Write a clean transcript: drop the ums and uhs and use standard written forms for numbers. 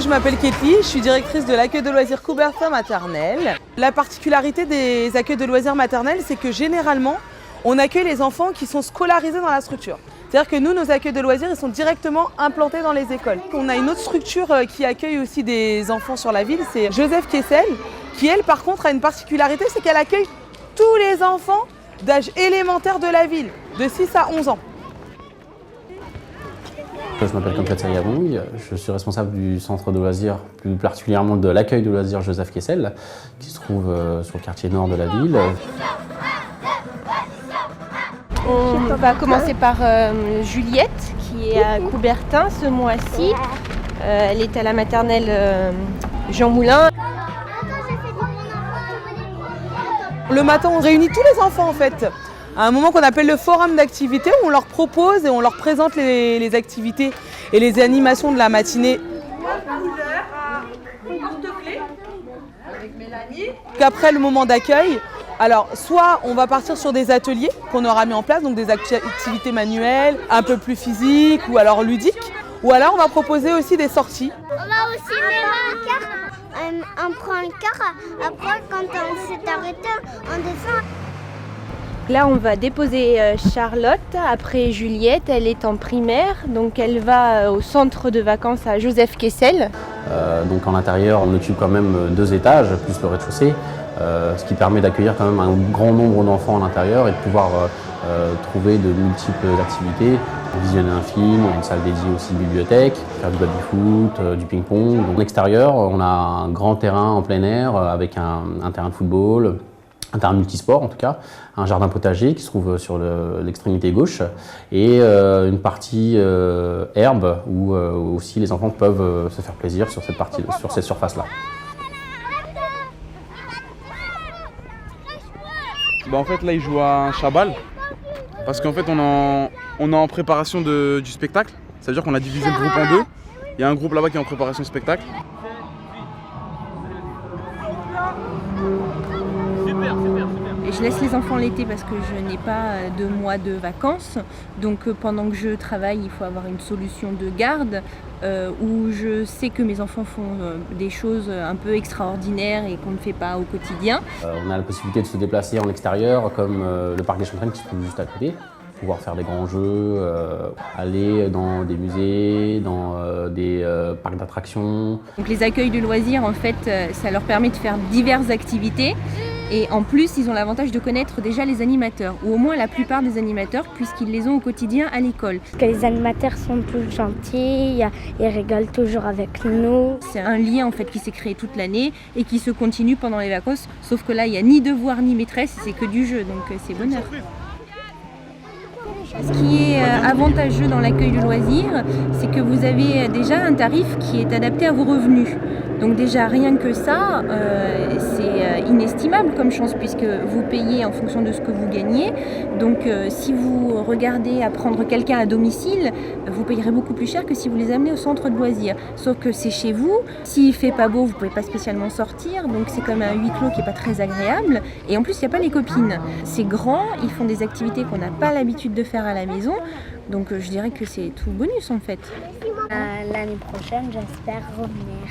Je m'appelle Ketli, je suis directrice de l'accueil de loisirs Coubertin maternelle. La particularité des accueils de loisirs maternels, c'est que généralement, on accueille les enfants qui sont scolarisés dans la structure. C'est-à-dire que nous, nos accueils de loisirs, ils sont directement implantés dans les écoles. On a une autre structure qui accueille aussi des enfants sur la ville, c'est Joseph Kessel, qui elle, par contre, a une particularité, c'est qu'elle accueille tous les enfants d'âge élémentaire de la ville, de 6 à 11 ans. Je m'appelle Kamkat Yabouy, je suis responsable du centre de loisirs, plus particulièrement de l'accueil de loisirs Joseph Kessel, qui se trouve sur le quartier nord de la ville. On va commencer par Juliette, qui est à Coubertin ce mois-ci. Elle est à la maternelle Jean Moulin. Le matin, on réunit tous les enfants en fait, à un moment qu'on appelle le forum d'activités, où on leur propose et on leur présente les activités et les animations de la matinée. Qu'après le moment d'accueil, alors soit on va partir sur des ateliers qu'on aura mis en place, donc des activités manuelles, un peu plus physiques ou alors ludiques, ou alors on va proposer aussi des sorties. On va au cinéma, on prend le car, après quand on s'est arrêté, on descend. Là, on va déposer Charlotte, après Juliette, elle est en primaire, donc elle va au centre de vacances à Joseph Kessel. Donc en intérieur, on occupe quand même 2 étages, plus le rez-de-chaussée, ce qui permet d'accueillir quand même un grand nombre d'enfants à l'intérieur et de pouvoir trouver de multiples activités, visionner un film, une salle dédiée aussi bibliothèque, faire du baby-foot, du ping-pong. Donc en extérieur, on a un grand terrain en plein air avec un terrain de football, un terrain multisport en tout cas, un jardin potager qui se trouve sur l'extrémité gauche et une partie herbe où aussi les enfants peuvent se faire plaisir sur cette surface-là. En fait là ils jouent à un chabal parce qu'en fait on est en préparation du spectacle, ça veut dire qu'on a divisé le groupe en 2. Il y a un groupe là-bas qui est en préparation spectacle. Et je laisse les enfants l'été parce que je n'ai pas 2 mois de vacances. Donc pendant que je travaille, il faut avoir une solution de garde où je sais que mes enfants font des choses un peu extraordinaires et qu'on ne fait pas au quotidien. On a la possibilité de se déplacer en extérieur comme le parc des Chantraines qui se trouve juste à côté. Pouvoir faire des grands jeux, aller dans des musées, dans des parcs d'attractions. Donc les accueils de loisirs, en fait, ça leur permet de faire diverses activités. Et en plus, ils ont l'avantage de connaître déjà les animateurs, ou au moins la plupart des animateurs, puisqu'ils les ont au quotidien à l'école. Que les animateurs sont tous gentils, ils rigolent toujours avec nous. C'est un lien en fait qui s'est créé toute l'année et qui se continue pendant les vacances, sauf que là, il n'y a ni devoir ni maîtresse, c'est que du jeu, donc c'est bonheur. Ce qui est avantageux dans l'accueil de loisirs, c'est que vous avez déjà un tarif qui est adapté à vos revenus. Donc déjà, rien que ça, c'est inestimable comme chance puisque vous payez en fonction de ce que vous gagnez. Donc si vous regardez à prendre quelqu'un à domicile, vous payerez beaucoup plus cher que si vous les amenez au centre de loisirs. Sauf que c'est chez vous, s'il ne fait pas beau, vous ne pouvez pas spécialement sortir, donc c'est comme un huis clos qui n'est pas très agréable. Et en plus, il n'y a pas les copines. C'est grand, ils font des activités qu'on n'a pas l'habitude de faire à la maison. Donc je dirais que c'est tout bonus en fait. L'année prochaine, j'espère revenir.